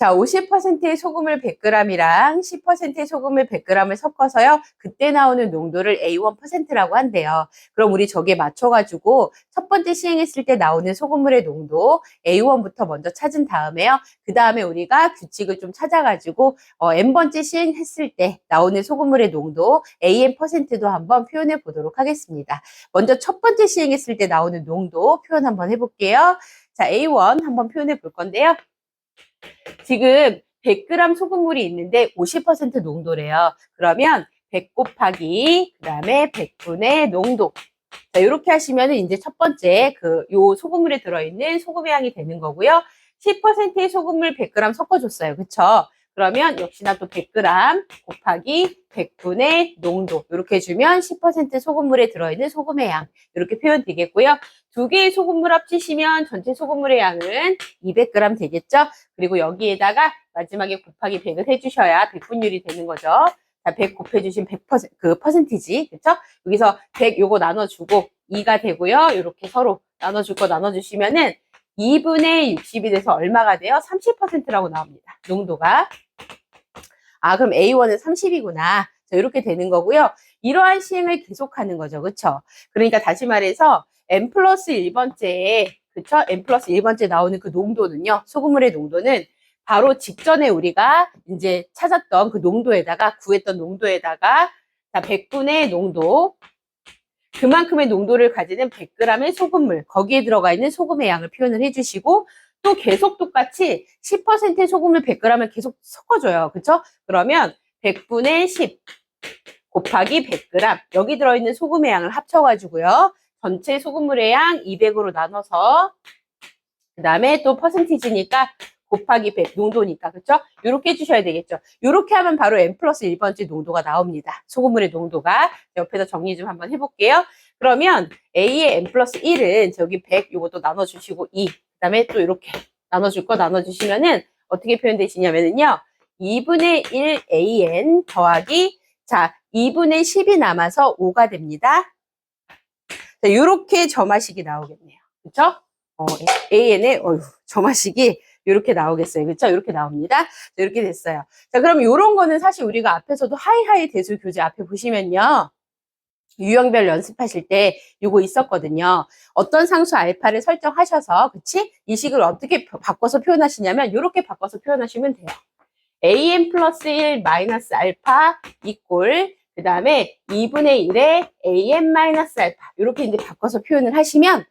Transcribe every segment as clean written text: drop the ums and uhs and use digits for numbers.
자, 50%의 소금을 100g이랑 10%의 소금을 100g을 섞어서요. 그때 나오는 농도를 A1%라고 한대요. 그럼 우리 저기에 맞춰가지고 첫 번째 시행했을 때 나오는 소금물의 농도 A1부터 먼저 찾은 다음에요. 그 다음에 우리가 규칙을 좀 찾아가지고 N번째 시행했을 때 나오는 소금물의 농도 AN%도 한번 표현해 보도록 하겠습니다. 먼저 첫 번째 시행했을 때 나오는 농도 표현 한번 해볼게요. 자, A1 한번 표현해 볼 건데요. 지금 100g 소금물이 있는데 50% 농도래요. 그러면 100 곱하기 그 다음에 100분의 농도. 자, 이렇게 하시면 이제 첫 번째 요 소금물에 들어있는 소금의 양이 되는 거고요. 10%의 소금물 100g 섞어줬어요. 그쵸? 그러면 역시나 또 100g 곱하기 100분의 농도 이렇게 해주면 10% 소금물에 들어있는 소금의 양 이렇게 표현되겠고요. 두 개의 소금물 합치시면 전체 소금물의 양은 200g 되겠죠? 그리고 여기에다가 마지막에 곱하기 100을 해주셔야 백분율이 되는 거죠. 자, 100 곱해주신 100%, 그 퍼센티지, 그쵸? 여기서 100 요거 나눠주고 2가 되고요. 이렇게 서로 나눠줄 거 나눠주시면은 2분의 60이 돼서 얼마가 돼요? 30%라고 나옵니다. 농도가. 아, 그럼 A1은 30이구나. 자, 이렇게 되는 거고요. 이러한 시행을 계속하는 거죠. 그쵸? 그러니까 다시 말해서 N 플러스 1번째에, 그쵸? N 플러스 1번째 나오는 그 농도는요. 소금물의 농도는 바로 직전에 우리가 이제 찾았던 그 농도에다가, 구했던 농도에다가, 자, 100분의 농도, 그만큼의 농도를 가지는 100g의 소금물, 거기에 들어가 있는 소금의 양을 표현을 해주시고, 또 계속 똑같이 10%의 소금을 100g을 계속 섞어줘요. 그쵸? 그러면 100분의 10 곱하기 100g, 여기 들어있는 소금의 양을 합쳐가지고요. 전체 소금물의 양 200으로 나눠서, 그 다음에 또 퍼센티지니까 곱하기 100 농도니까, 그쵸? 요렇게 해주셔야 되겠죠. 요렇게 하면 바로 N 플러스 1번째 농도가 나옵니다. 소금물의 농도가. 옆에다 정리 좀 한번 해볼게요. 그러면 A의 N 플러스 1은 저기 100 요것도 나눠주시고 2. 그 다음에 또 이렇게 나눠줄 거 나눠주시면은 어떻게 표현되시냐면은요. 2분의 1 AN 더하기, 자, 2분의 10이 남아서 5가 됩니다. 자, 요렇게 점화식이 나오겠네요. 그쵸? AN의, 점화식이 이렇게 나오겠어요. 그쵸? 이렇게 나옵니다. 이렇게 됐어요. 자, 그럼 이런 거는 사실 우리가 앞에서도 하이하이 대수 교재 앞에 보시면요. 유형별 연습하실 때 요거 있었거든요. 어떤 상수 알파를 설정하셔서, 그치? 이 식을 어떻게 바꿔서 표현하시냐면, 이렇게 바꿔서 표현하시면 돼요. an 플러스 1 마이너스 알파 이꼴, 그 다음에 2분의 1에 an 마이너스 알파. 이렇게 이제 바꿔서 표현을 하시면,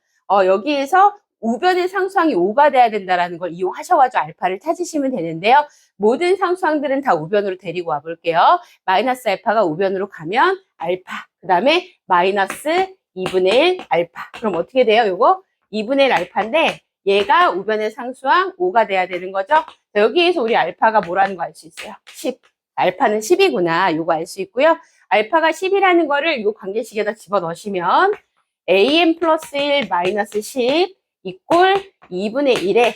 여기에서 우변의 상수항이 5가 돼야 된다는 걸 이용하셔가지고 알파를 찾으시면 되는데요. 모든 상수항들은 다 우변으로 데리고 와볼게요. 마이너스 알파가 우변으로 가면 알파, 그 다음에 마이너스 2분의 1 알파. 그럼 어떻게 돼요? 요거 2분의 1 알파인데 얘가 우변의 상수항 5가 돼야 되는 거죠. 자, 여기에서 우리 알파가 뭐라는 거 알 수 있어요? 10. 알파는 10이구나. 요거 알 수 있고요. 알파가 10이라는 거를 요 관계식에다 집어넣으시면 an 플러스 1 마이너스 10 이꼴 2분의 1에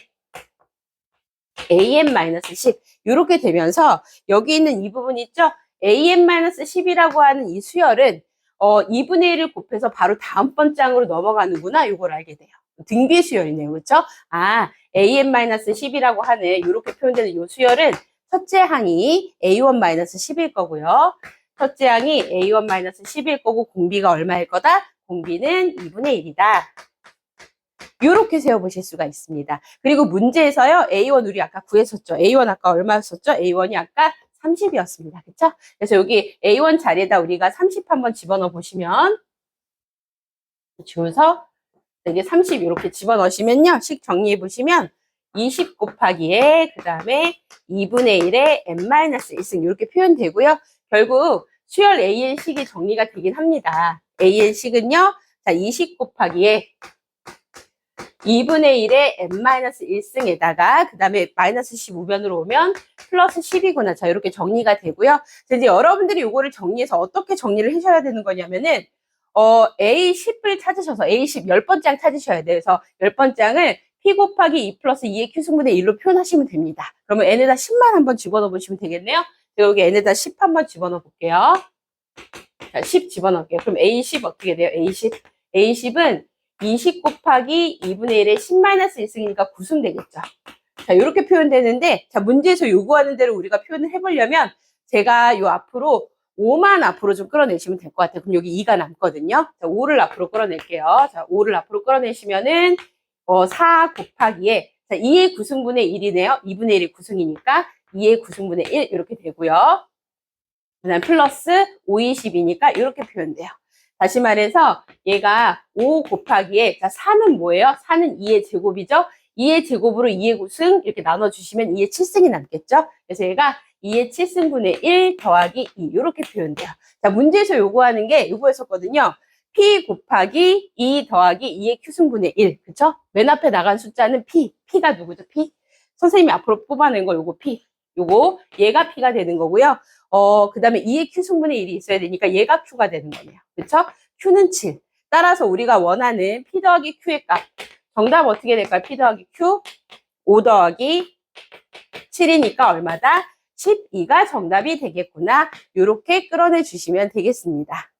an 마이너스 10 이렇게 되면서 여기 있는 이 부분 있죠? an 마이너스 10이라고 하는 이 수열은 2분의 1을 곱해서 바로 다음번 장으로 넘어가는구나. 이걸 알게 돼요. 등비 수열이네요. 그렇죠? 아, an 마이너스 10이라고 하는 이렇게 표현되는 이 수열은 첫째 항이 a1 마이너스 10일 거고요. 첫째 항이 a1 마이너스 10일 거고 공비가 얼마일 거다? 공비는 2분의 1이다. 이렇게 세워보실 수가 있습니다. 그리고 문제에서요, A1 우리 아까 구했었죠. A1 아까 얼마였었죠? A1이 아까 30이었습니다. 그쵸? 그래서 여기 A1 자리에다 우리가 30 한번 집어넣어 보시면, 주워서 여기 30 이렇게 집어넣으시면요, 식 정리해 보시면 20 곱하기에 그 다음에 2분의 1에 n-1승 이렇게 표현되고요. 결국 수열 AN식이 정리가 되긴 합니다. AN식은요, 자, 20 곱하기에 2분의 1에 n-1승에다가 그 다음에 마이너스 10 우변으로 오면 플러스 10이구나. 자, 이렇게 정리가 되고요. 자, 이제 여러분들이 이거를 정리해서 어떻게 정리를 하셔야 되는 거냐면은 A10을 찾으셔서 A10 10번째 항 찾으셔야 돼요. 그래서 10번째 항을 P 곱하기 2 플러스 2의 Q승분의 1로 표현하시면 됩니다. 그러면 N에다 10만 한번 집어넣어 보시면 되겠네요. 제가 여기 N에다 10 한번 집어넣어 볼게요. 자, 10 집어넣을게요. 그럼 A10 어떻게 돼요? A10. A10은 20 곱하기 2분의 1에 10-1승이니까 9승 되겠죠. 자, 이렇게 표현되는데, 자, 문제에서 요구하는 대로 우리가 표현을 해보려면, 제가 요 앞으로 5만 앞으로 좀 끌어내시면 될 것 같아요. 그럼 여기 2가 남거든요. 자, 5를 앞으로 끌어낼게요. 자, 5를 앞으로 끌어내시면은, 4 곱하기에, 자, 2의 구승분의 1이네요. 2분의 1이 구승이니까, 2의 구승분의 1, 이렇게 되고요. 그 다음 플러스 5, 20이니까 이렇게 표현돼요. 다시 말해서 얘가 5 곱하기에, 자, 4는 뭐예요? 4는 2의 제곱이죠? 2의 제곱으로 2의 구승 이렇게 나눠주시면 2의 7승이 남겠죠? 그래서 얘가 2의 7승분의 1 더하기 2 이렇게 표현돼요. 자, 문제에서 요구하는 게 요거였었거든요. P 곱하기 2 더하기 2의 Q승분의 1, 그쵸? 맨 앞에 나간 숫자는 P, P가 누구죠? P? 선생님이 앞으로 뽑아낸 거 요거 P, 요거 얘가 P가 되는 거고요. 그 다음에 2의 Q승분의 1이 있어야 되니까 얘가 Q가 되는 거네요. 그쵸? Q는 7. 따라서 우리가 원하는 P 더하기 Q의 값. 정답 어떻게 될까요? P 더하기 Q. 5 더하기 7이니까 얼마다? 12가 정답이 되겠구나. 이렇게 끌어내 주시면 되겠습니다.